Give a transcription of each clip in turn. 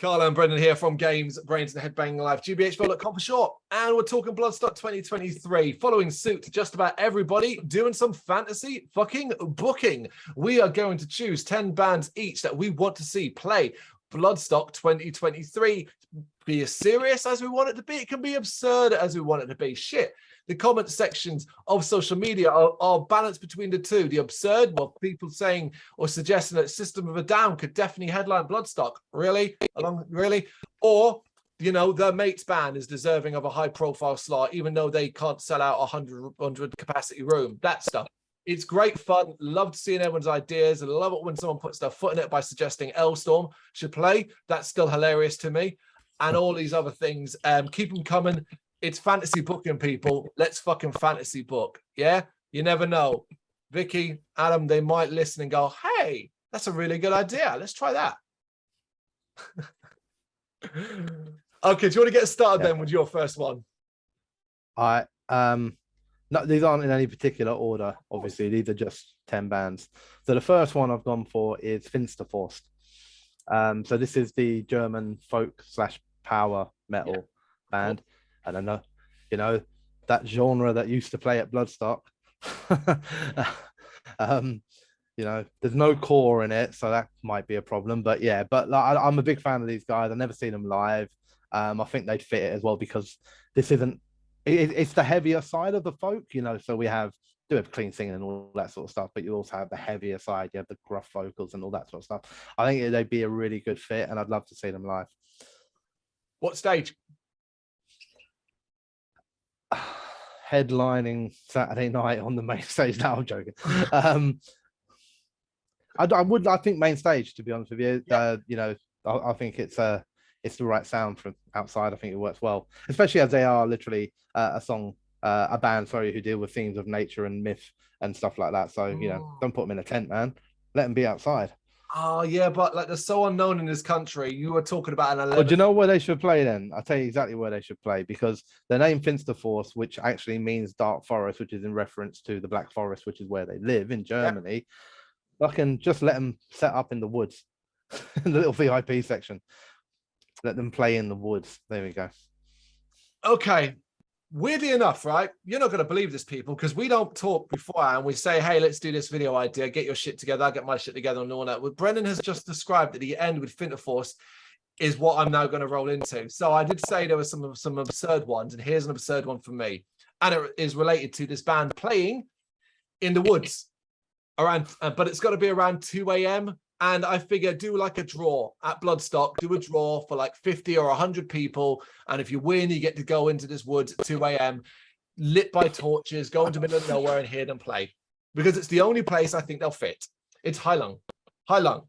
Carl and Brendan here from Brrraaains A Head-Banging Life, gbhblofficial for short. And we're talking Bloodstock 2023, following suit to just about everybody doing some fantasy fucking booking. We are going to choose 10 bands each that we want to see play Bloodstock 2023. Be as serious as we want it to be. It can be absurd as we want it to be. Shit. The comment sections of social media are balanced between the two. The absurd, well, people saying or suggesting that System of a Down could definitely headline Bloodstock. Really? Really? Or, you know, their mates band is deserving of a high-profile slot, even though they can't sell out a 100 capacity room. That stuff. It's great fun. Loved seeing everyone's ideas. I love it when someone puts their foot in it by suggesting Elstorm should play. That's still hilarious to me. And all these other things. Keep them coming. It's fantasy booking, people. Let's fucking fantasy book. Yeah? You never know. Vicky, Adam, they might listen and go, hey, that's a really good idea. Let's try that. Okay, do you want to get started then with your first one? No, these aren't in any particular order, obviously. These are just 10 bands. So the first one I've gone for is Finsterforce. So this is the German folk / power metal band. Cool. And I know, you know, that genre that used to play at Bloodstock. You know, there's no core in it, so that might be a problem. But yeah, like, I'm a big fan of these guys. I've never seen them live. I think they'd fit it as well because this isn't. It's the heavier side of the folk, you know. So we have clean singing and all that sort of stuff, but you also have the heavier side. You have the gruff vocals and all that sort of stuff. I think they'd be a really good fit, and I'd love to see them live. What stage? Headlining Saturday night on the main stage. No, I'm joking. I think main stage, to be honest with you. Yeah. You know, I think it's the right sound from outside. I think it works well, especially as they are literally a band, who deal with themes of nature and myth and stuff like that. So, you know, don't put them in a tent, man. Let them be outside. Oh, yeah, but like they're so unknown in this country. You were talking about an 11. Well, do you know where they should play then? I'll tell you exactly where they should play, because the name Finsterforce, which actually means dark forest, which is in reference to the Black Forest, which is where they live in Germany. Yeah. I can just let them set up in the woods, in the little VIP section. Let them play in the woods. There we go. Okay. Weirdly enough, right? You're not going to believe this, people, because we don't talk beforehand. We say, hey, let's do this video idea. Get your shit together. I'll get my shit together and all that. What Brendan has just described at the end with Finsterforce is what I'm now going to roll into. So I did say there were some absurd ones, and here's an absurd one for me. And it is related to this band playing in the woods around, but it's got to be around 2 a.m. And I figure do like a draw at Bloodstock, do a draw for like 50 or 100 people. And if you win, you get to go into this woods at 2 a.m. lit by torches, go into the middle of nowhere and hear them play. Because it's the only place I think they'll fit. It's Hai Lung,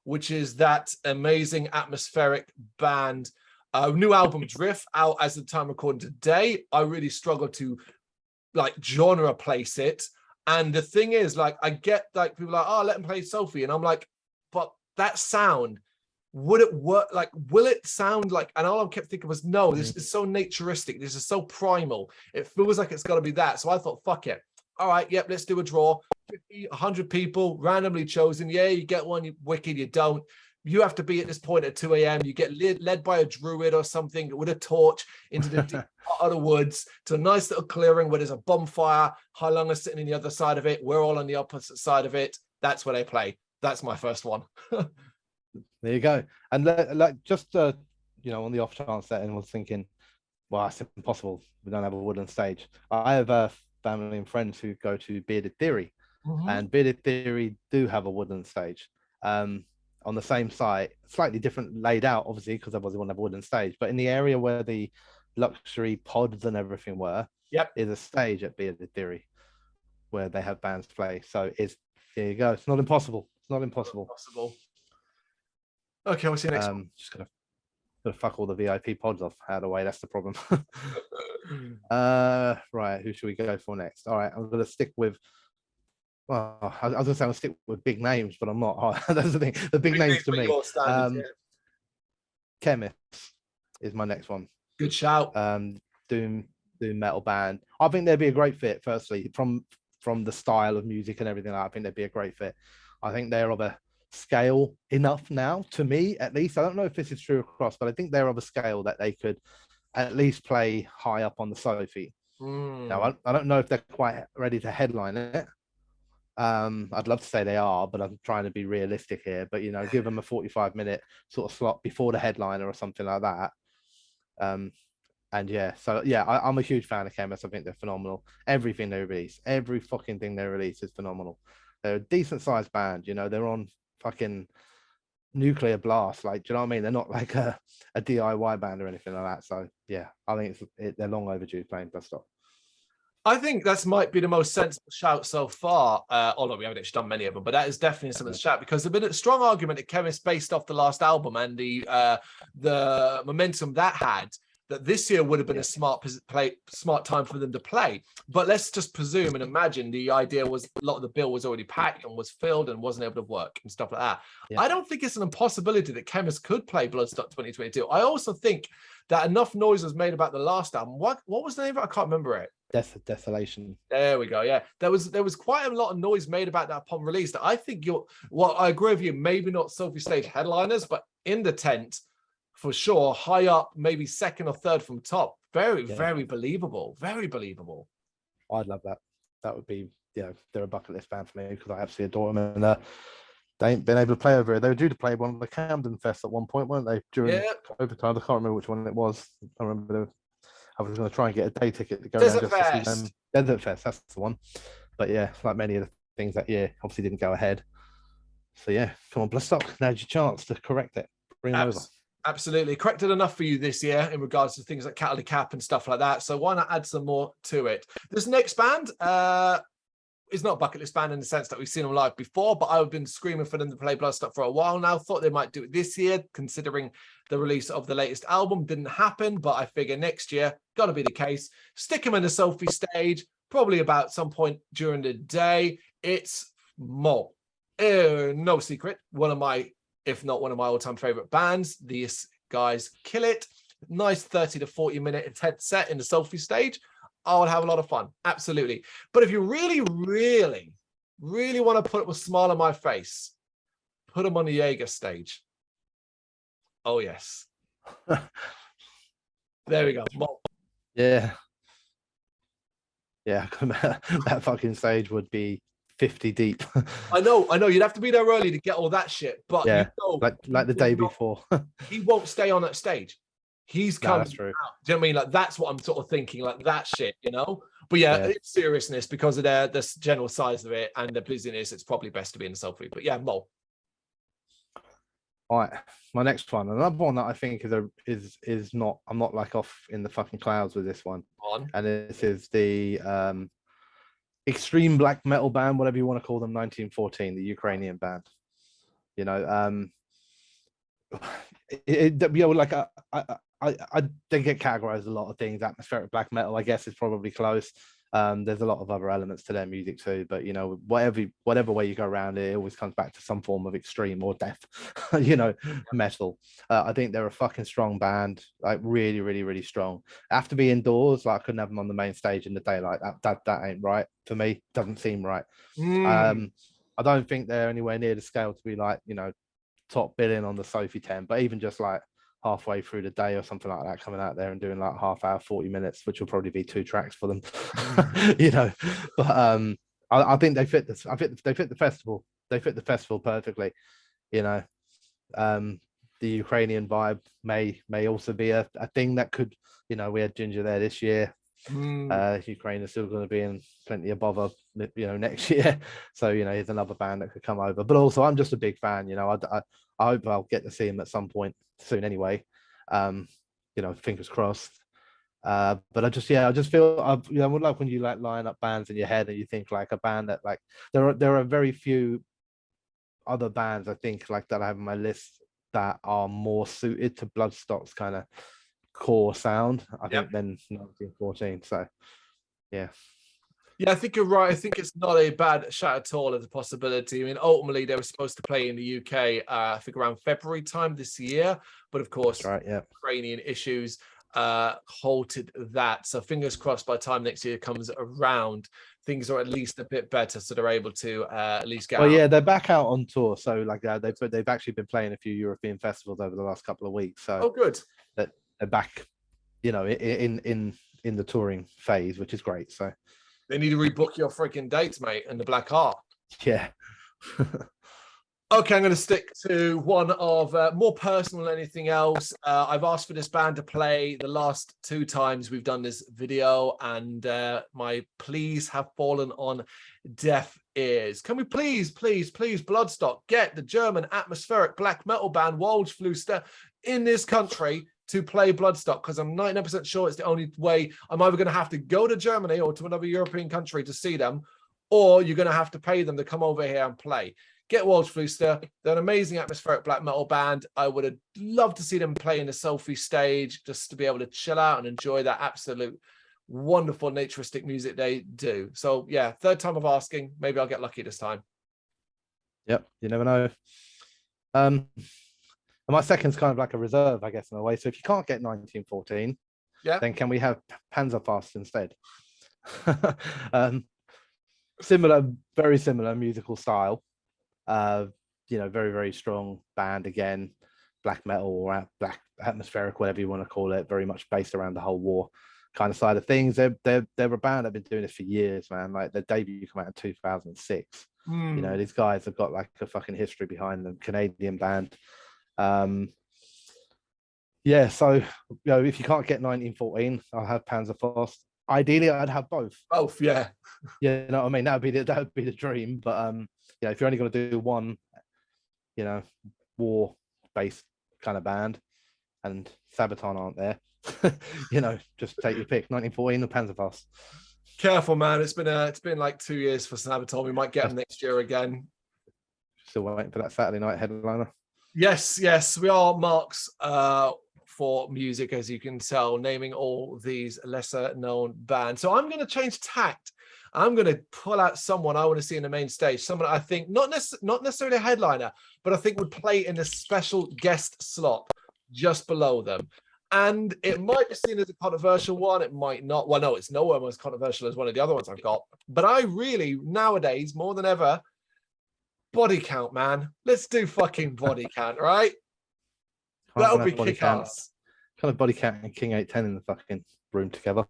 which is that amazing atmospheric band. New album Drift out as the time recording today. I really struggle to like genre place it. And the thing is, like, I get like people like, oh, let them play Sophie. And I'm like, but that sound, would it work? Like, will it sound like, and all I kept thinking was, no, this is so naturistic. This is so primal. It feels like it's got to be that. So I thought, fuck it. All right, yep, let's do a draw. 50, 100 people randomly chosen. Yeah, you get one, you wicked, you don't. You have to be at this point at 2 a.m. You get led by a druid or something with a torch into the deep part of the woods to a nice little clearing where there's a bonfire. Hai Lung is sitting on the other side of it. We're all on the opposite side of it. That's where they play. That's my first one. There you go. And like just you know, on the off chance that anyone was thinking, well, it's impossible. We don't have a wooden stage. I have family and friends who go to Bearded Theory, and Bearded Theory do have a wooden stage. On the same site, slightly different laid out, obviously, because otherwise they wouldn't have a wooden stage. But in the area where the luxury pods and everything were, is a stage at Bearded Theory where they have bands play. So there you go. It's not impossible. It's not impossible. Okay, what's your next one? Just gotta fuck all the VIP pods off out of the way. That's the problem. Right, who should we go for next? All right, I'm gonna stick with. Well, I was gonna say I'll stick with big names, but I'm not. Oh, that's the thing. The big names to me. Chemist is my next one. Good shout. Doom metal band. I think they'd be a great fit. Firstly, from the style of music and everything, I think they'd be a great fit. I think they're of a scale enough now, to me at least. I don't know if this is true across, but I think they're of a scale that they could at least play high up on the Sophie. Now, I don't know if they're quite ready to headline it. I'd love to say they are, but I'm trying to be realistic here. But you know, give them a 45-minute sort of slot before the headliner or something like that. And yeah, so yeah, I'm a huge fan of Chemist. I think they're phenomenal. Everything they release, every fucking thing they release is phenomenal. They're a decent sized band, you know, they're on fucking Nuclear Blast. Like, do you know what I mean? They're not like a DIY band or anything like that. So yeah, I think they're long overdue playing Bloodstock. I think that might be the most sensible shout so far. Although we haven't actually done many of them, but that is definitely some of the shout, because there's been a strong argument at Chemist based off the last album and the momentum that had, that this year would have been a smart time for them to play. But let's just presume and imagine the idea was a lot of the bill was already packed and was filled and wasn't able to work and stuff like that. I don't think it's an impossibility that Chemist could play Bloodstock 2022. I also think that enough noise was made about the last album. What was the name of it? I can't remember it. Desolation. There we go. Yeah, there was quite a lot of noise made about that upon release. That I think I agree with you. Maybe not Sophie Stage headliners, but in the tent for sure, high up, maybe second or third from top. Very believable. Very believable. I'd love that. That would be, they're a bucket list band for me because I absolutely adore them. And they ain't been able to play over it. They were due to play one of the Camden Fest at one point, weren't they? During overtime, I can't remember which one it was. I remember I was going to try and get a day ticket to go down just to see them. Desert Fest, that's the one. But yeah, like many of the things that year, obviously didn't go ahead. So yeah, come on, Bloodstock, now's your chance to correct it. Bring them over. Absolutely. Corrected enough for you this year in regards to things like Cataly Cap and stuff like that. So why not add some more to it? This next band is not a bucket list band in the sense that we've seen them live before, but I've been screaming for them to play Bloodstock for a while now. Thought they might do it this year, considering the release of the latest album didn't happen, but I figure next year, got to be the case. Stick them in the Sophie Stage, probably about some point during the day. It's Mo. No secret. If not one of my all-time favorite bands. These guys kill it. Nice 30 to 40 minute intense set in the Sophie Stage. I would have a lot of fun. Absolutely. But if you really, really, really want to put a smile on my face, put them on the Jaeger stage. Oh, yes. There we go. Yeah. Yeah. That fucking stage would be 50 deep. I know. You'd have to be there early to get all that shit. But yeah, like the day before. He won't stay on that stage. He's coming. That's true. Out. Do you know what I mean? Like, that's what I'm sort of thinking, like that shit, you know? But yeah, it's seriousness because of the general size of it and the busyness. It's probably best to be in the Sophie. But yeah, Mo. All right, my next one, another one that I think is not. I'm not like off in the fucking clouds with this one. And this is the extreme black metal band, whatever you want to call them, 1914, the Ukrainian band. You know, like they get categorized as a lot of things. Atmospheric black metal, I guess, is probably close. There's a lot of other elements to their music too, but you know, whatever way you go around it, it always comes back to some form of extreme or death, metal. I think they're a fucking strong band, like really, really, really strong. Have to be indoors. Like, I couldn't have them on the main stage in the daylight. That ain't right for me. Doesn't seem right. I don't think they're anywhere near the scale to be like, top billing on the Sophie 10, but even just like halfway through the day or something like that, coming out there and doing like half hour, 40 minutes, which will probably be 2 tracks for them, but I think they fit this. They fit the festival. They fit the festival perfectly. The Ukrainian vibe may also be a thing that could, we had Ginger there this year. Ukraine is still going to be in plenty of bother, next year. So, here's another band that could come over. But also, I'm just a big fan. I hope I'll get to see him at some point soon anyway. Fingers crossed. But I just feel, I would like when you like line up bands in your head and you think like a band that like, there are very few other bands I think like that I have on my list that are more suited to Bloodstock's kind of core sound, I think, than 1914. So yeah, I think you're right. I think it's not a bad shout at all as a possibility. I mean, ultimately they were supposed to play in the UK I think around February time this year, but of course, Ukrainian issues halted that. So fingers crossed by the time next year comes around, things are at least a bit better, so they're able to at least get Well, out. yeah, they're back out on tour, so like they've actually been playing a few European festivals over the last couple of weeks. So Oh, good. that they're back, you know, in the touring phase, which is great. So They need to rebook your freaking dates, mate, and the Black Heart. yeah. Okay, I'm going to stick to one of more personal than anything else. I've asked for this band to play the last 2 times we've done this video, and my pleas have fallen on deaf ears. Can we please, Bloodstock, get the German atmospheric black metal band Waldflüster in this country to play Bloodstock? Because I'm 99% sure it's the only way. I'm either going to have to go to Germany or to another European country to see them, or you're going to have to pay them to come over here and play. Get Waldflüster. They're an amazing atmospheric black metal band. I would have loved to see them play in the selfie stage, just to be able to chill out and enjoy that absolute wonderful naturistic music they do. So yeah, 3rd time of asking. Maybe I'll get lucky this time. Yep, you never know. And my second's kind of like a reserve, I guess, in a way. So if you can't get 1914, yeah, then can we have Panzerfaust instead? Similar, very similar musical style. You know, very, very strong band again, black metal or black atmospheric, whatever you want to call it, very much based around the whole war kind of side of things. They're a band that have been doing this for years, man. Like their debut came out in 2006. You know, these guys have got like a fucking history behind them. Canadian band. Yeah, so you know, if you can't get 1914, I'll have Panzerfaust. Ideally, I'd have both. Both, yeah. You know what I mean? That would be the dream. But you know, if you're only going to do one, you know, war-based kind of band, and Sabaton aren't there, you know, just take your pick. 1914 or Panzerfaust. Careful, man. It's been like 2 years for Sabaton. We might get them next year again. Still waiting for that Saturday night headliner. Yes, we are marks for music, as you can tell, naming all these lesser known bands. So I'm going to change tact. I'm going to pull out someone I want to see in the main stage, someone I think not necessarily a headliner, but I think would play in a special guest slot just below them. And it might be seen as a controversial one. It might not. Well, no, it's nowhere as controversial as one of the other ones I've got. But I really, nowadays, more than ever, body count, man. Let's do fucking body count, right? That would be kick-ass. Kind of body count and King 810 in the fucking room together.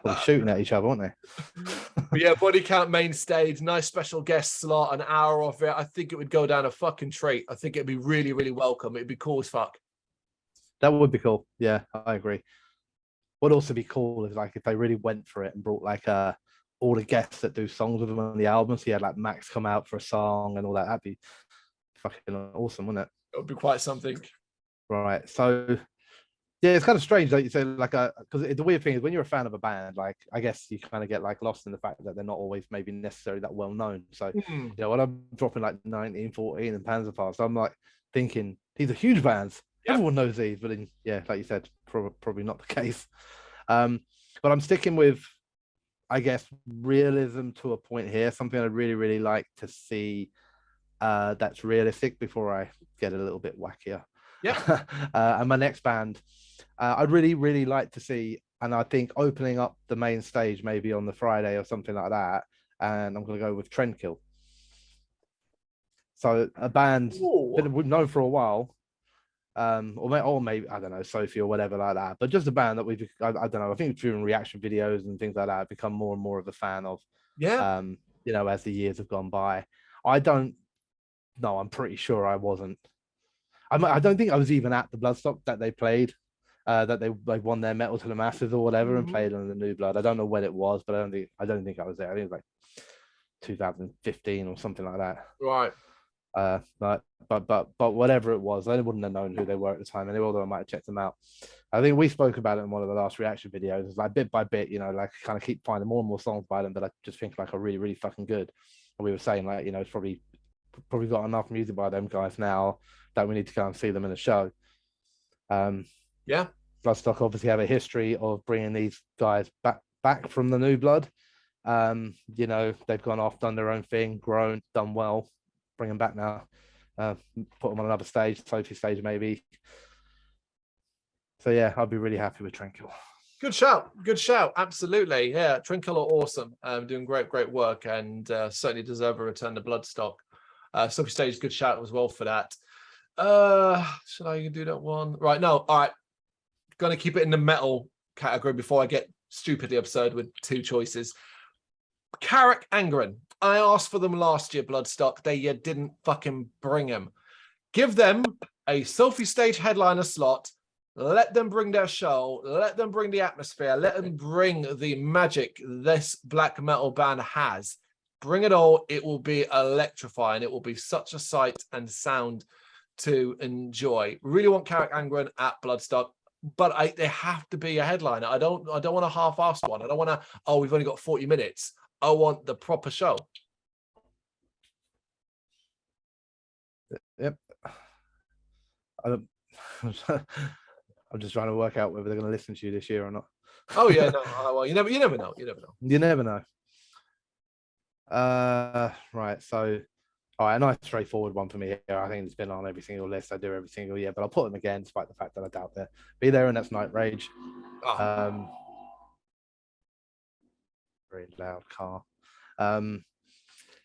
Well, shooting at each other, aren't they? But yeah, body count main stage, nice special guest slot, an hour of it. I think it would go down a fucking treat. I think it'd be really, really welcome. It'd be cool as fuck. That would be cool. Yeah, I agree. What'd also be cool is like if they really went for it and brought like all the guests that do songs with them on the album. So you had like Max come out for a song and all that. That'd be fucking awesome, wouldn't it? It would be quite something. Right. So yeah, it's kind of strange that you say like because the weird thing is when you're a fan of a band, like I guess you kind of get like lost in the fact that they're not always maybe necessarily that well known. So you know, when I'm dropping like 1914 and Panzerfaust, I'm like thinking these are huge bands. Yep. Everyone knows these, but then yeah, like you said, probably not the case. But I'm sticking with, I guess, realism to a point here. Something I'd really, really like to see that's realistic before I get a little bit wackier. Yeah. And my next band, I'd really, really like to see, and I think opening up the main stage maybe on the Friday or something like that. And I'm going to go with Trendkill. So a band that we've known for a while, or maybe I don't know, Sophie or whatever like that. But just a band that I don't know. I think through reaction videos and things like that, I've become more and more of a fan of. Yeah. You know, as the years have gone by, I don't know. I'm pretty sure I wasn't. I don't think I was even at the Bloodstock that they played. That they won their Metal to the Masses or whatever and played on the New Blood. I don't know when it was, but I don't think I was there. I think it was like 2015 or something like that. Right. But whatever it was, I wouldn't have known who they were at the time, and although I might have checked them out. I think we spoke about it in one of the last reaction videos. It's like bit by bit, you know, like kind of keep finding more and more songs by them that I just think like are really, really fucking good. And we were saying like, you know, it's probably got enough music by them guys now that we need to go and see them in a show. Yeah. Bloodstock obviously have a history of bringing these guys back from the New Blood. You know, they've gone off, done their own thing, grown, done well. Bring them back now. Put them on another stage, Sophie stage maybe. So yeah, I'd be really happy with Tranquil. Good shout. Good shout. Absolutely. Yeah. Tranquil are awesome. Doing great work, and certainly deserve a return to Bloodstock. Sophie Stage, good shout as well for that. Should I do that one? Right. No. All right. Gonna keep it in the metal category before I get stupidly absurd with two choices. Carrick Angren. I asked for them last year, Bloodstock. They didn't fucking bring them. Give them a Sophie Stage headliner slot. Let them bring their show. Let them bring the atmosphere. Let them bring the magic this black metal band has. Bring it all. It will be electrifying. It will be such a sight and sound to enjoy. Really want Carrick Angren at Bloodstock, but they have to be a headliner. I don't want a half-assed one. I don't want to, oh, we've only got 40 minutes. I want the proper show. Yep. I'm just trying to work out whether they're going to listen to you this year or not. Oh yeah, no. Well, you never know. You never know. You never know. Right. So, all right, a nice straightforward one for me here. I think it's been on every single list I do every single year, but I'll put them again, despite the fact that I doubt they'll be there, and that's Night Rage. Oh. Very loud car.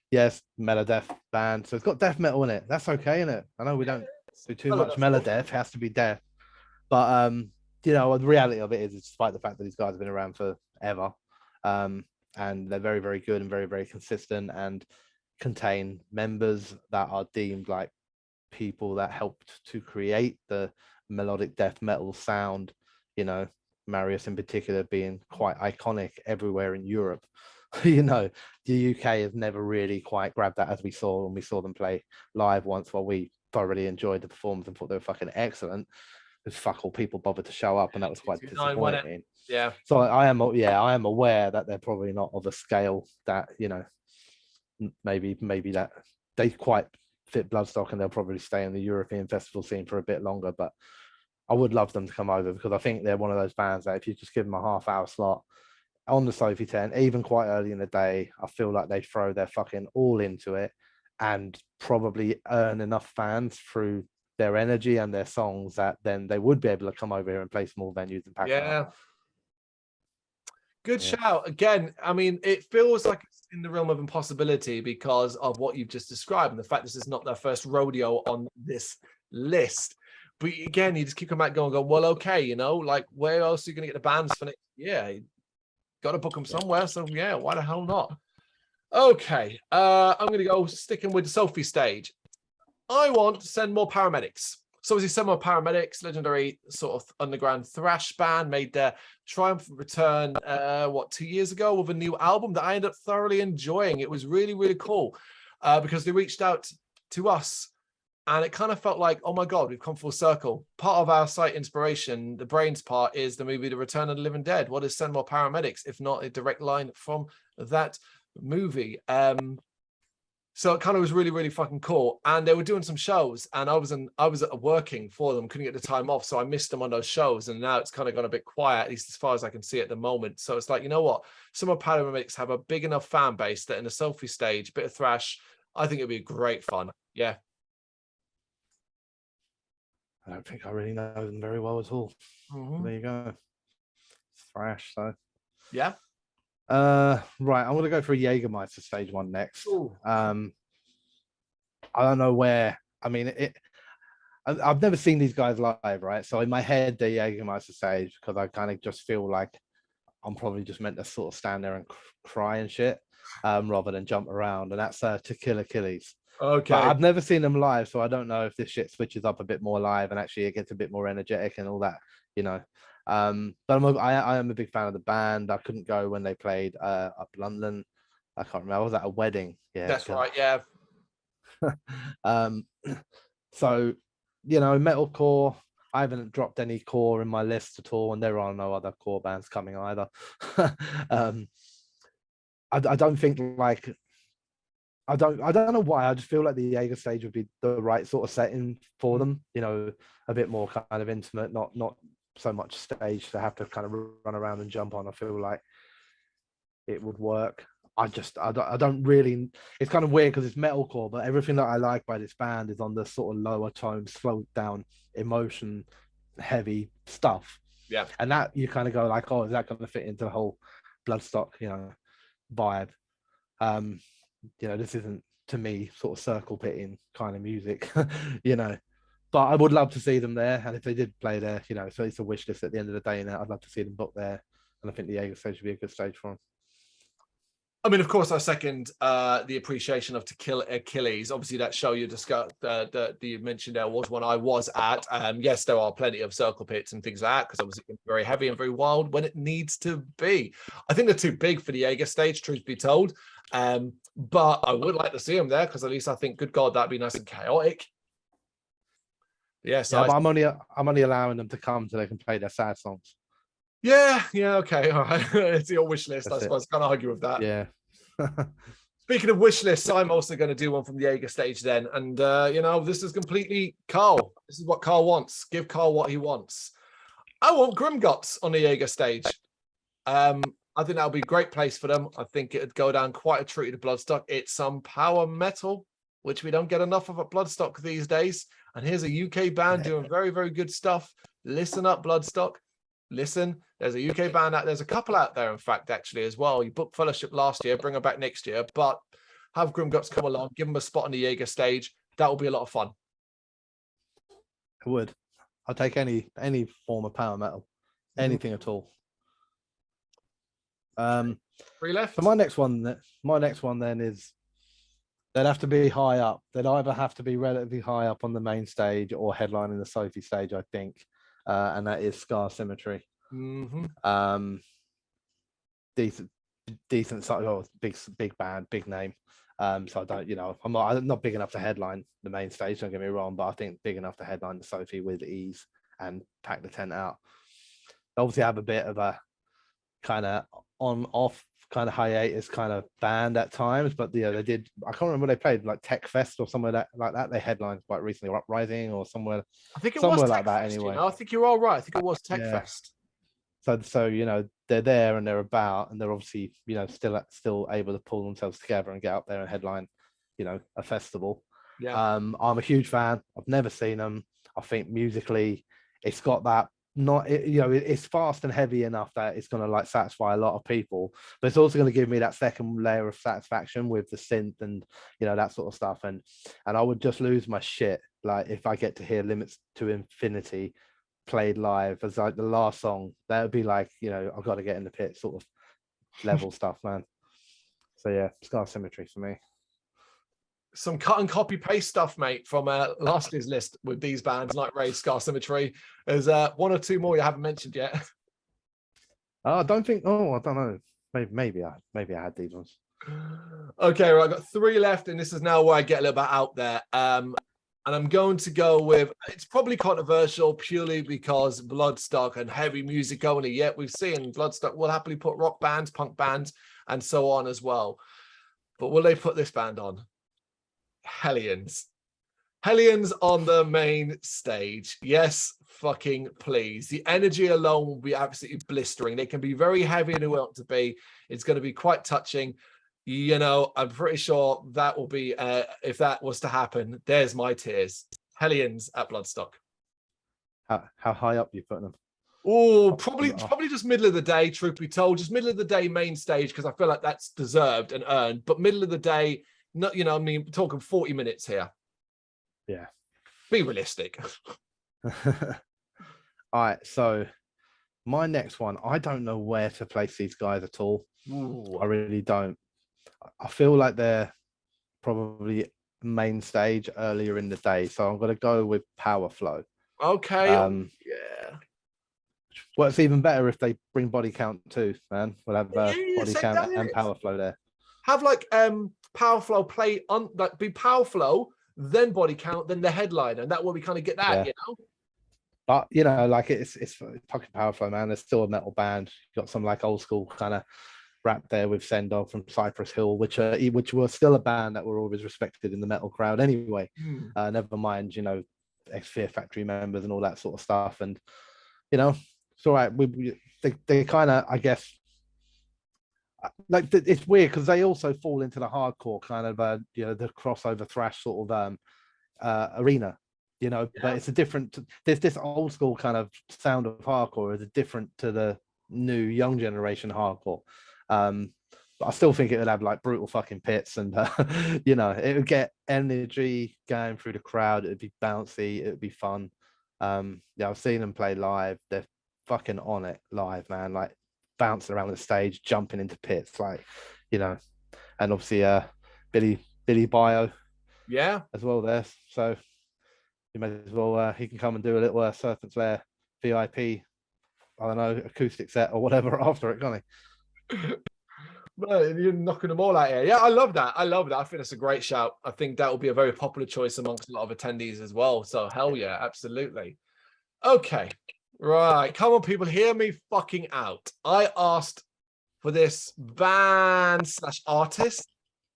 Yes, Melodeath band. So it's got death metal in it. That's okay, isn't it? I know we don't do too much Melodeath. It has to be death. But you know, the reality of it is, despite the fact that these guys have been around forever, and they're very, very good and very, very consistent, and contain members that are deemed like people that helped to create the melodic death metal sound. You know, Marius in particular being quite iconic everywhere in Europe. You know, the UK has never really quite grabbed that, as we saw when we saw them play live once, while we thoroughly enjoyed the performance and thought they were fucking excellent. There's fuck all people bothered to show up, and that was quite disappointing. Yeah. So I am aware that they're probably not of a scale that, you know, maybe that they quite fit Bloodstock, and they'll probably stay in the European festival scene for a bit longer. But I would love them to come over, because I think they're one of those bands that if you just give them a half-hour slot on the Sophie 10, even quite early in the day, I feel like they throw their fucking all into it and probably earn enough fans through their energy and their songs that then they would be able to come over here and play small venues and pack up. Good shout. Again, I mean, it feels like it's in the realm of impossibility because of what you've just described and the fact this is not their first rodeo on this list. But again, you just keep coming back going, well, okay, you know, like where else are you going to get the bands for next year? Got to book them somewhere. So yeah, why the hell not? Okay, I'm going to go sticking with Sophie Stage. I want to send more paramedics. So obviously send more paramedics, legendary sort of underground thrash band, made their triumphant return, 2 years ago with a new album that I ended up thoroughly enjoying. It was really, really cool because they reached out to us and it kind of felt like, oh my God, we've come full circle. Part of our site inspiration, the brains part, is the movie The Return of the Living Dead. What is Send More Paramedics, if not a direct line from that movie? So it kind of was really, really fucking cool. And they were doing some shows, and I was working for them, couldn't get the time off, so I missed them on those shows. And now it's kind of gone a bit quiet, at least as far as I can see at the moment. So it's like, you know what? Some of Paramedics have a big enough fan base that in the Sophie Stage, bit of thrash, I think it'd be great fun. Yeah. I don't think I really know them very well at all. There you go. Thrash, so yeah. Right, I'm gonna go for a Jägermeister stage one next. I don't know where. I mean, I've never seen these guys live, right? So in my head, they're Jägermeister stage because I kind of just feel like I'm probably just meant to sort of stand there and cry and shit, rather than jump around. And that's To Kill Achilles. Okay. But I've never seen them live, so I don't know if this shit switches up a bit more live and actually it gets a bit more energetic and all that, you know. But I am a big fan of the band. I couldn't go when they played up London. I can't remember. I was at a wedding. Yeah, that's right. Yeah. So, you know, metalcore. I haven't dropped any core in my list at all, and there are no other core bands coming either. I don't think like. I don't know why. I just feel like the Jaeger stage would be the right sort of setting for them. You know, a bit more kind of intimate, not so much stage to have to kind of run around and jump on. I feel like it would work. I don't really. It's kind of weird because it's metalcore, but everything that I like by this band is on the sort of lower tone, slowed down emotion, heavy stuff. Yeah. And that you kind of go like, oh, is that going to fit into the whole Bloodstock, vibe? This isn't to me sort of circle pitting kind of music, But I would love to see them there, and if they did play there, so it's a wish list at the end of the day. Now I'd love to see them book there, and I think the Jaeger stage would be a good stage for them. I mean, of course, I second the appreciation of To Kill Achilles. Obviously, that show you discussed that you mentioned there was one I was at. Yes, there are plenty of circle pits and things like that, because obviously it's very heavy and very wild when it needs to be. I think they're too big for the Jaeger stage, truth be told. But I would like to see them there, because at least I think, good God, that'd be nice and chaotic. Yes, yeah, but I'm only allowing them to come so they can play their sad songs. Yeah, okay, all right. It's your wish list. That's I suppose. Can't argue with that. Yeah. Speaking of wish lists, I'm also going to do one from the Jaeger stage then. And, this is completely Carl. This is what Carl wants. Give Carl what he wants. I want Grimguts on the Jaeger stage. I think that would be a great place for them. I think it would go down quite a treat to Bloodstock. It's some power metal, which we don't get enough of at Bloodstock these days. And here's a UK band doing very, very good stuff. Listen up, Bloodstock. Listen, there's a UK band out. There's a couple out there, in fact, actually, as well. You booked Fellowship last year, bring them back next year, but have Grimguts come along, give them a spot on the Jaeger stage. That will be a lot of fun. I would. I'll take any form of power metal, anything at all. 3 left. So my next one then is they'd have to be high up. They'd either have to be relatively high up on the main stage or headlining the Sophie stage, I think. And that is Symmetry. Decent size, big band, big name. So I don't, I'm not big enough to headline the main stage, don't get me wrong, but I think big enough to headline the Sophie with ease and pack the tent out. They obviously have a bit of a kind of on-off kind of hiatus kind of band at times, but they did. I can't remember, they played like Tech Fest or somewhere like that. They headlined quite recently, Uprising or somewhere. I think it somewhere was like that Fest, anyway. I think you're all right. I think it was Tech Fest. So they're there and they're about, and they're obviously still able to pull themselves together and get up there and headline a festival. Yeah. I'm a huge fan. I've never seen them. I think musically it's got that, it's fast and heavy enough that it's going to like satisfy a lot of people, but it's also going to give me that second layer of satisfaction with the synth and that sort of stuff. And I would just lose my shit like if I get to hear Limits to Infinity played live as like the last song. That would be like, I've got to get in the pit sort of level stuff, man. So yeah, Symmetry for me. Some cut and copy paste stuff, mate, from last year's list with these bands, Night Raid, Symmetry. There's one or two more you haven't mentioned yet. I don't know. Maybe I had these ones. Okay, right, I've got 3 left, and this is now where I get a little bit out there. And I'm going to go with, it's probably controversial purely because Bloodstock and heavy music only. Yet we've seen Bloodstock will happily put rock bands, punk bands, and so on as well. But will they put this band on? Hellions on the main stage. Yes, fucking please. The energy alone will be absolutely blistering. They can be very heavy and they want to be. It's going to be quite touching. I'm pretty sure that will be, if that was to happen, there's my tears. Hellions at Bloodstock. How high up are you putting them? Oh, probably just middle of the day, truth be told. Just middle of the day main stage, because I feel like that's deserved and earned. But middle of the day, not, talking 40 minutes here. Yeah. Be realistic. All right. So my next one, I don't know where to place these guys at all. Ooh. I really don't. I feel like they're probably main stage earlier in the day. So I'm going to go with Power Flow. Okay. Yeah. Well, it's even better if they bring Body Count too, man. We'll have Body Count and Power Flow there. Have like Power Flow play on, like be Power Flow, then Body Count, then the headliner, and that way we kind of get that, But like it's fucking Power Flow, man. There's still a metal band. You got some like old school kind of rap there with Sendog from Cypress Hill, which were still a band that were always respected in the metal crowd anyway. Never mind, ex-Fear Factory members and all that sort of stuff. And it's all right. They kind of, I guess, like it's weird because they also fall into the hardcore kind of the crossover thrash sort of arena. you know, but it's a different, this old school kind of sound of hardcore is different to the new young generation hardcore. But I still think it would have like brutal fucking pits, and you know, it would get energy going through the crowd. It'd be bouncy, it would be fun. Yeah, I've seen them play live. They're fucking on it live, man. Like bouncing around the stage, jumping into pits, like, you know, and obviously Billy Bio, Yeah. as well there. So you may as well, he can come and do a little Serpent's Lair VIP, I don't know, acoustic set or whatever after it, can't he? Well, you're knocking them all out here. Yeah, I love that. I love that. I think that's a great shout. I think that will be a very popular choice amongst a lot of attendees as well. So hell yeah, absolutely. Okay, right. Come on, people, hear me fucking out. I asked for this band / artist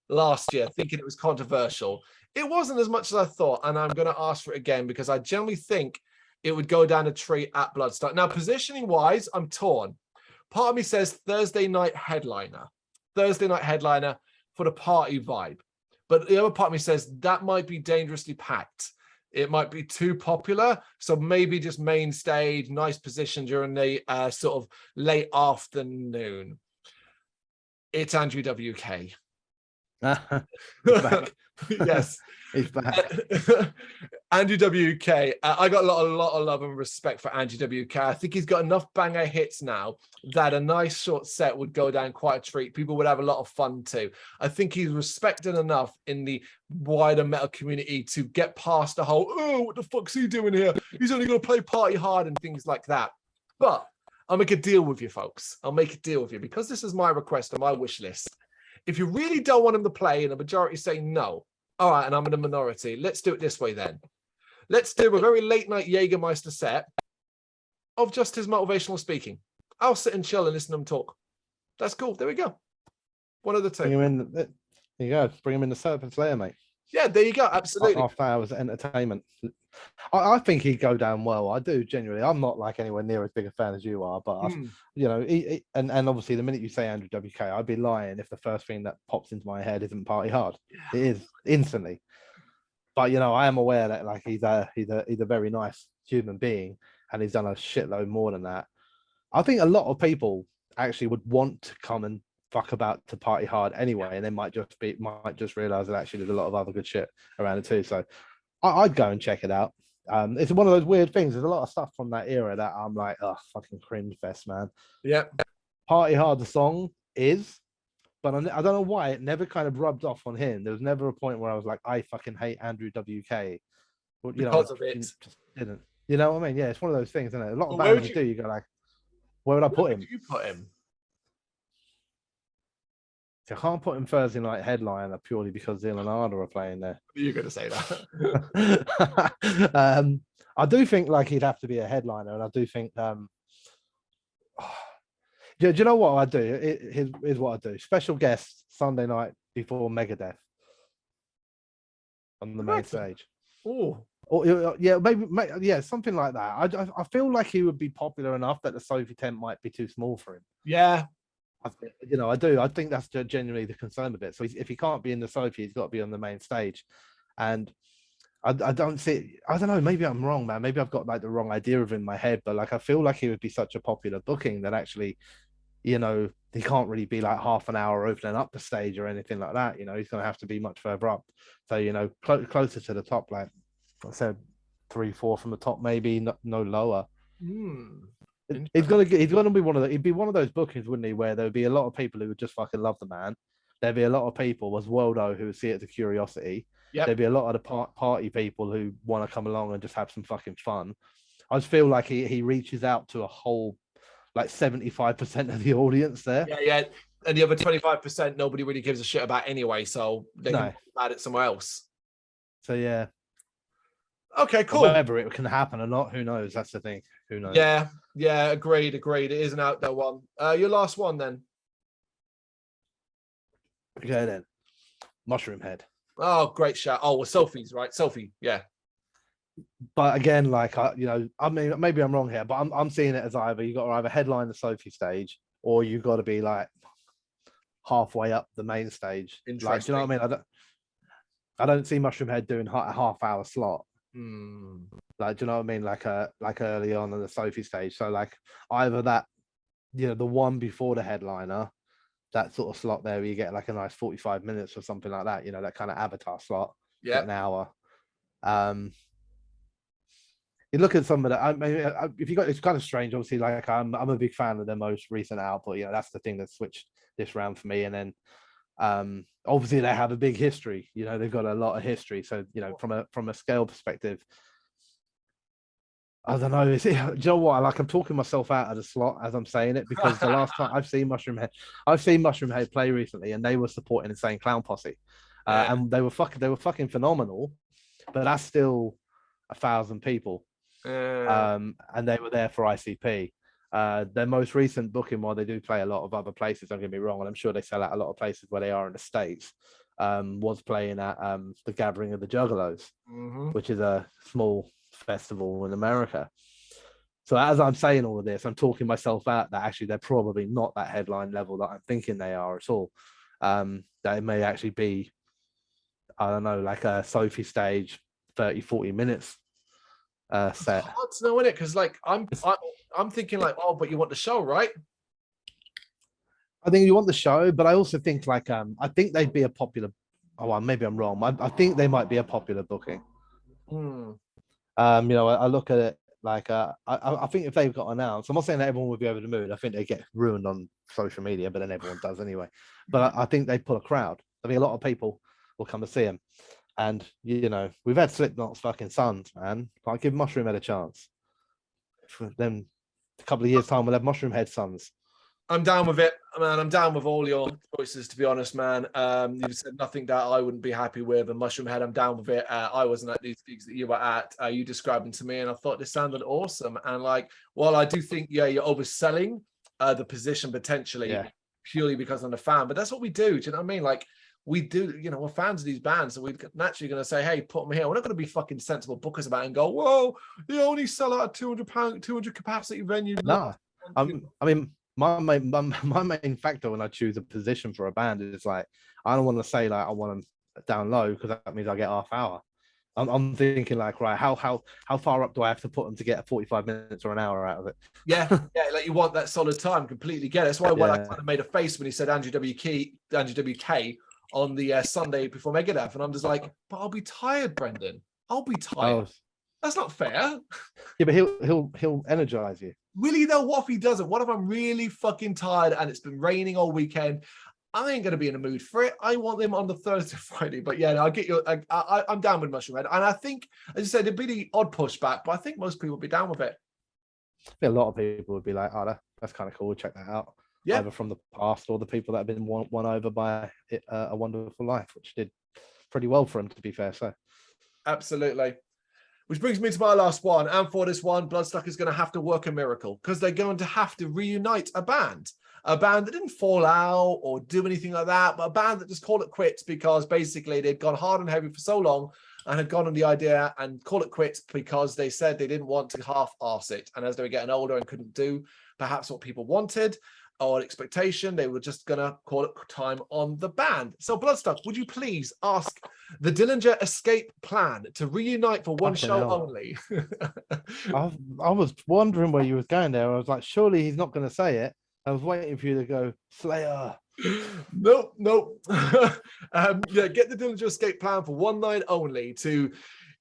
last year, thinking it was controversial. It wasn't as much as I thought, and I'm going to ask for it again because I generally think it would go down a tree at Bloodstock. Now, positioning wise, I'm torn. Part of me says Thursday night headliner for the party vibe. But the other part of me says that might be dangerously packed. It might be too popular. So maybe just main stage, nice position during the sort of late afternoon. It's Andrew WK. Yes. He's back. Andrew WK. I got a lot of love and respect for Andrew WK. I think he's got enough banger hits now that a nice short set would go down quite a treat. People would have a lot of fun too. I think he's respected enough in the wider metal community to get past the whole, oh, what the fuck's he doing here? He's only going to play party hard and things like that. But I'll make a deal with you, folks. I'll make a deal with you because this is my request on my wish list. If you really don't want him to play and the majority say no, all right, and I'm in the minority, let's do it this way then. Let's do a very late night Jägermeister set of just his motivational speaking. I'll sit and chill and listen to him talk. That's cool. There we go. One of the two. Bring him in. There you go. Bring him in the Serpent's Lair, mate. Yeah, there you go. Absolutely. After hours entertainment. I think he'd go down well. I do genuinely. I'm not like anywhere near as big a fan as you are, but you know, and obviously the minute you say Andrew WK, I'd be lying if the first thing that pops into my head isn't Party Hard. Yeah. It is instantly. But you know, I am aware that like he's a very nice human being, and he's done a shitload more than that. I think a lot of people actually would want to come and fuck about to Party Hard anyway, and they might just realize that actually there's a lot of other good shit around it too. So I'd go and check it out. It's one of those weird things. There's a lot of stuff from that era that I'm like, oh, fucking cringe fest, man. Yeah. Party Hard, the song is, but I don't know why it never kind of rubbed off on him. There was never a point where I was like, I fucking hate Andrew WK. But, because of it. Just didn't. You know what I mean? Yeah, it's one of those things, isn't it? A lot of bands you go like, where would I put him? Where would you put him? I can't put him Thursday night headliner purely because Dillinger are playing there. You're going to say that. I do think like he'd have to be a headliner, and I do think. Do you know what I do? Here's what I do: special guest Sunday night before Megadeth on the main stage. Oh, yeah, maybe, yeah, something like that. I feel like he would be popular enough that the Sophie tent might be too small for him. Yeah. You know, I do. I think that's genuinely the concern of it. So if he can't be in the Sophie, he's got to be on the main stage. And I don't see. I don't know. Maybe I'm wrong, man. Maybe I've got like the wrong idea of him in my head. But like, I feel like he would be such a popular booking that actually, you know, he can't really be like half an hour opening up the stage or anything like that. You know, he's going to have to be much further up. So you know, closer to the top, like I said, 3-4 from the top, maybe no lower. He's gonna be one of the. He'd be one of those bookings, wouldn't he? Where there would be a lot of people who would just fucking love the man. There'd be a lot of people, as Waldo, who would see it as a curiosity. Yep. There'd be a lot of the party people who want to come along and just have some fucking fun. I just feel like he reaches out to a whole, like 75% of the audience there. Yeah. And the other 25%, nobody really gives a shit about anyway. So they can talk about it somewhere else. So yeah. Okay, cool. Whether it can happen or not, who knows? That's the thing. Who knows? Yeah, agreed. It is an out there one. Your last one then. Okay then. Mushroom Head. Oh, great shout. Oh, well, Sophie's right. Sophie, yeah. But again, like I mean, maybe I'm wrong here, but I'm seeing it as either you got to either headline the Sophie stage or you got to be like halfway up the main stage. Like, do you know what I mean? I don't see Mushroom Head doing a half-hour slot. Like, do you know what I mean? Like early on in the Sophie stage. So like either that, you know, the one before the headliner, that sort of slot there where you get like a nice 45 minutes or something like that, you know, that kind of avatar slot, Yeah. an hour. You look at some of that. I mean, if you got, it's kind of strange. Obviously, like I'm a big fan of their most recent output. You know, that's the thing that switched this round for me. And then, obviously, they have a big history. You know, they've got a lot of history. So, you know, from a scale perspective, I don't know. Do you know what? Like I'm talking myself out of the slot as I'm saying it, because the last time I've seen Mushroom Head play recently, and they were supporting Insane Clown Posse, and they were fucking phenomenal. But that's still 1,000 people. And they were there for ICP. Their most recent booking, while they do play a lot of other places, don't get me wrong, and I'm sure they sell out a lot of places where they are in the States, was playing at the Gathering of the Juggalos, which is a small festival in America. So as I'm saying all of this, I'm talking myself out that actually they're probably not that headline level that I'm thinking they are at all. That it may actually be, I don't know, like a Sophie stage, 30-40 minutes set. It's hard to know, isn't it? Because like I'm thinking like, oh, but you want the show, right? I think you want the show, but I also think like I think they'd be a popular. Oh, well, maybe I'm wrong. I think they might be a popular booking. You know, I look at it like I think if they've got announced, I'm not saying that everyone would be over the moon. I think they get ruined on social media, but then everyone does anyway. But I think they pull a crowd. I think a lot of people will come to see them. And you know, we've had Slipknot's fucking sons, man. Like, give Mushroom Head a chance. Then a couple of years' time, we'll have Mushroom Head sons. I'm down with it, man. I'm down with all your choices, to be honest, man. You've said nothing that I wouldn't be happy with. And Mushroom Head, I'm down with it. I wasn't at these gigs that you were at. You described them to me, and I thought this sounded awesome. And like, while I do think, yeah, you're overselling the position potentially, purely because I'm a fan, but that's what we do. Do you know what I mean? Like, we do, you know, we're fans of these bands, so we're naturally going to say, hey, put them here. We're not going to be fucking sensible bookers about it and go, whoa, they only sell out a £200 capacity venue. No, I mean, my main factor when I choose a position for a band is like, I don't want to say like I want them down low, because that means I get half hour. I'm thinking like, right, how far up do I have to put them to get a 45 minutes or an hour out of it? Yeah, like you want that solid time. Completely get it. That's why when I kind of made a face when he said Andrew WK on the Sunday before Megadeth, and I'm just like, but I'll be tired, Brendan. I'll be tired. That's not fair. Yeah, but he'll energize you. Really though, what if he doesn't? What if I'm really fucking tired and it's been raining all weekend? I ain't gonna be in the mood for it. I want them on the Thursday, Friday. But yeah, no, I get you. I'm down with Mushroom Head, and I think, as you said, it'd be the odd pushback, but I think most people would be down with it. I think a lot of people would be like, oh, that's kind of cool. Check that out. Yeah. Either from the past or the people that have been won over by A Wonderful Life, which did pretty well for him, to be fair. So, absolutely. Which brings me to my last one. And for this one, Bloodstock is going to have to work a miracle, because they're going to have to reunite a band that didn't fall out or do anything like that, but a band that just called it quits because basically they'd gone hard and heavy for so long and had gone on the idea and call it quits because they said they didn't want to half-arse it. And as they were getting older and couldn't do perhaps what people wanted or expectation, they were just going to call it time on the band. So Bloodstock, would you please ask the Dillinger escape plan to reunite for one show only? I was wondering where you was going there. I was like, surely he's not going to say it. I was waiting for you to go, Slayer. Nope. Yeah, get the Dillinger escape plan for one night only to,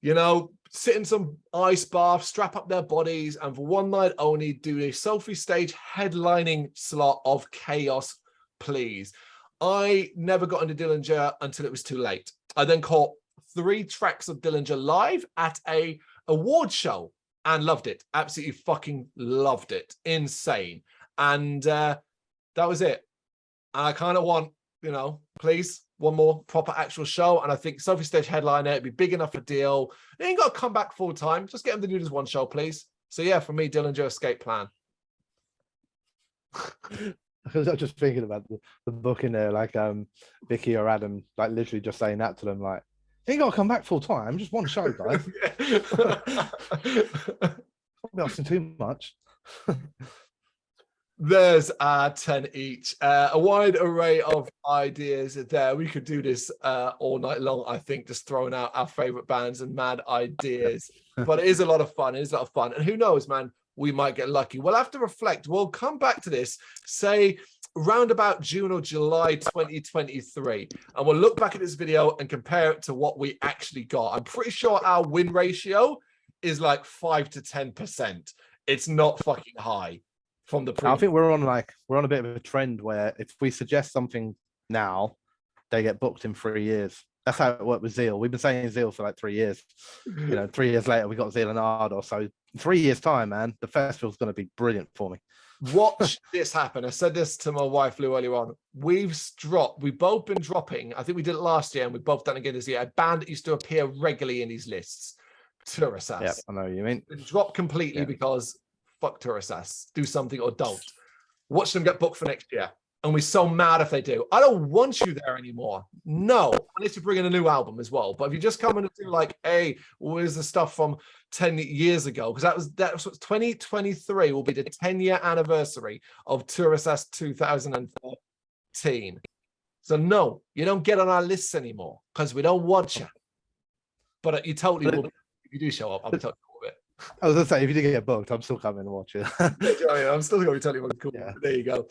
you know, sit in some ice bath, strap up their bodies, and for one night only do a Sophie stage headlining slot of chaos, please. I never got into Dillinger until it was too late. I then caught 3 tracks of Dillinger live at a award show and loved it. Absolutely fucking loved it. Insane. And that was it. And I kind of want, you know, please, one more proper actual show. And I think Sophie stage headliner, it'd be big enough a deal. They ain't got to come back full time. Just get them to do this one show, please. So yeah, for me, Dillinger escape plan. I was just thinking about the book in there, like Vicky or Adam, like literally just saying that to them, like, you ain't got to come back full time, just one show, guys. Not asking too much. There's our 10 each. A wide array of ideas there. We could do this all night long, I think, just throwing out our favorite bands and mad ideas. But it is a lot of fun. It is a lot of fun. And who knows, man, we might get lucky. We'll have to reflect. We'll come back to this, say, round about June or July 2023. And we'll look back at this video and compare it to what we actually got. I'm pretty sure our win ratio is like 5 to 10%. It's not fucking high. From the I think we're on a bit of a trend where if we suggest something now, they get booked in 3 years. That's how it worked with Zeal. We've been saying Zeal for like 3 years. 3 years later, we got Zeal and Ardor. So 3 years time, man, the festival's going to be brilliant for me. Watch this happen. I said this to my wife Lou earlier on. We've both been dropping. I think we did it last year, and we've both done it again this year. A band that used to appear regularly in these lists, Tourasas. Yeah, I know what you mean. Drop completely because fuck Tourasas. Do something or don't. Watch them get booked for next year. And we're so mad if they do. I don't want you there anymore. No. Unless you bring in a new album as well. But if you just come in and do like, hey, where's the stuff from 10 years ago? Because that was 2023 will be the 10-year anniversary of Tourasas 2013. So no, you don't get on our lists anymore because we don't want you. But you totally will. If you do show up, I'll be totally cool with it. I was going to say, if you did get booked, I'm still coming to watch it. I'm still going to be totally cool. Yeah. There you go.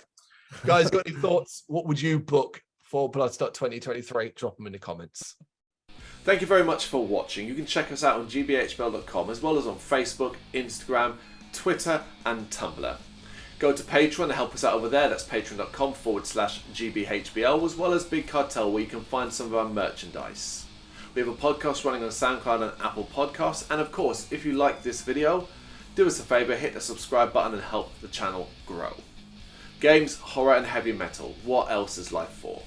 Guys, got any thoughts? What would you book for Bloodstock 2023? Drop them in the comments. Thank you very much for watching. You can check us out on gbhbl.com as well as on Facebook, Instagram, Twitter and Tumblr. Go to Patreon to help us out over there. That's patreon.com/gbhbl as well as Big Cartel, where you can find some of our merchandise. We have a podcast running on SoundCloud and Apple Podcasts. And of course, if you like this video, do us a favor, hit the subscribe button and help the channel grow. Games, horror and heavy metal. What else is life for?